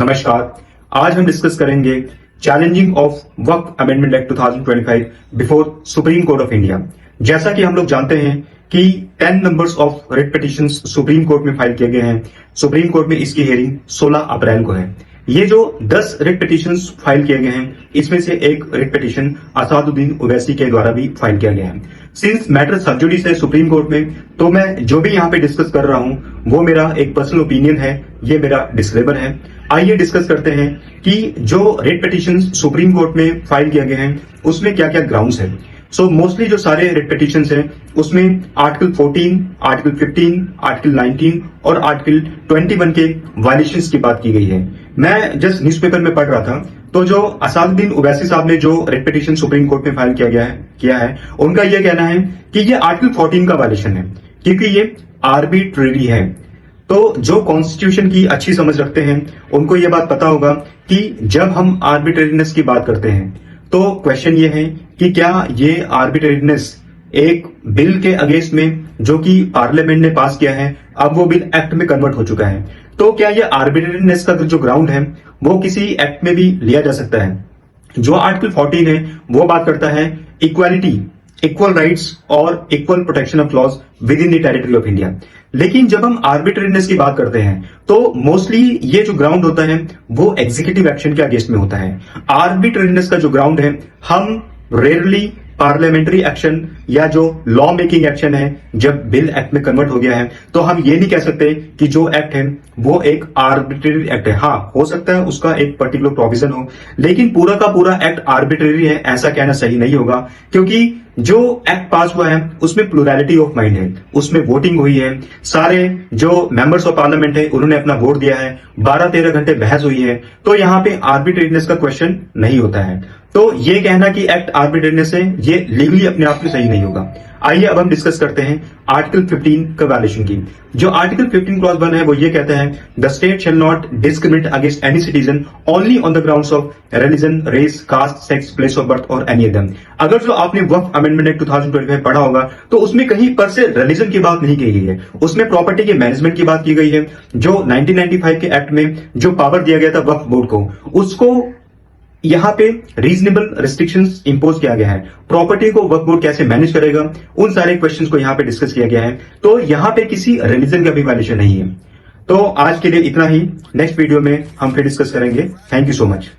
नमस्कार। आज हम डिस्कस करेंगे challenging of Waqf amendment act 2025 before supreme court of India. जैसा कि हम लोग जानते हैं कि 10 numbers of writ petitions supreme court में फाइल किए गए हैं। सुप्रीम कोर्ट में इसकी हियरिंग 16 अप्रैल को है। ये जो 10 रिट पिटिशंस फाइल किए गए हैं, इसमें से एक रिट पिटिशन असादुद्दीन ओवैसी के द्वारा भी फाइल किया गया है। सिंस मैटर सब जुडिस है सुप्रीम कोर्ट में, तो मैं जो भी यहाँ पे डिस्कस कर रहा हूं वो मेरा एक पर्सनल ओपिनियन है, ये मेरा डिस्क्लेमर है। आइए डिस्कस करते हैं कि जो रिट पिटिशंस सुप्रीम कोर्ट में फाइल किए गए हैं उसमें क्या क्या ग्राउंड्स हैं। मोस्टली जो सारे रिट पिटिशंस हैं उसमें आर्टिकल 14, आर्टिकल 15, आर्टिकल 19 और आर्टिकल 21 के वायलेशंस की बात की गई है। मैं जस्ट न्यूज़पेपर में पढ़ रहा था, तो जो असादुद्दीन ओवैसी साहब ने जो रिट पिटिशन सुप्रीम कोर्ट में फाइल किया है उनका यह कहना है कि ये आर्टिकल 14 का वायलेशन है, क्योंकि ये आर्बिट्रेरी है। तो जो कॉन्स्टिट्यूशन की अच्छी समझ रखते हैं उनको यह बात पता होगा कि जब हम आर्बिट्रेरीनेस की बात करते हैं तो क्वेश्चन ये है कि क्या ये आर्बिट्रेरीनेस एक बिल के अगेंस्ट में जो कि पार्लियामेंट ने पास किया है, अब वो बिल एक्ट में कन्वर्ट हो चुका है, तो क्या ये आर्बिट्रेरीनेस का जो ग्राउंड है वो किसी एक्ट में भी लिया जा सकता है। जो आर्टिकल 14 है वो बात करता है इक्वालिटी, इक्वल राइट्स और equal protection of laws within the territory of India. लेकिन जब हम आर्बिट्रेरीनेस की बात करते हैं तो मोस्टली ये जो ग्राउंड होता है वो एग्जीक्यूटिव एक्शन के अगेंस्ट में होता है। आर्बिट्रेरीनेस का जो ग्राउंड है, हम रेयरली पार्लियामेंट्री एक्शन या जो लॉ मेकिंग एक्शन है, जब बिल एक्ट में कन्वर्ट हो गया है तो हम ये नहीं कह सकते कि जो एक्ट है वो एक आर्बिट्रेरी एक्ट है। हाँ, हो सकता है उसका एक पर्टिकुलर प्रोविजन हो, लेकिन पूरा का पूरा एक्ट आर्बिट्रेरी है ऐसा कहना सही नहीं होगा, क्योंकि जो एक्ट पास हुआ है उसमें प्लुरैलिटी ऑफ माइंड है, उसमें वोटिंग हुई है, सारे जो मेंबर्स ऑफ पार्लियामेंट है उन्होंने अपना वोट दिया है, 12-13 घंटे बहस हुई है, तो यहां पे आर्बिट्रेरीनेस का क्वेश्चन नहीं होता है। तो ये कहना कि एक्ट आर्बिट्रेरीनेस है, ये लीगली अपने आप में सही नहीं होगा। आइए अब हम डिस्कस करते हैं आर्टिकल 15 का वायलेशन की। जो आर्टिकल 15 क्लॉज 1 है वो ये कहता है the state shall not discriminate against any citizen only on the grounds of religion, race, caste, sex, place of birth और एनी अदर। अगर जो आपने वक्फ अमेंडमेंट एक्ट 2025 पढ़ा होगा तो उसमें कहीं पर से रिलीजन की बात नहीं की गई है, उसमें प्रॉपर्टी के मैनेजमेंट की बात की गई है। जो 1995 के एक्ट में जो पावर दिया गया था वक्फ बोर्ड को, उसको यहां पे रीजनेबल रिस्ट्रिक्शंस इंपोज किया गया है। प्रॉपर्टी को वक्फ बोर्ड कैसे मैनेज करेगा, उन सारे क्वेश्चंस को यहां पे डिस्कस किया गया है। तो यहां पे किसी रिलीजन का भी वायलेशन नहीं है। तो आज के लिए इतना ही, नेक्स्ट वीडियो में हम फिर डिस्कस करेंगे। Thank you so much.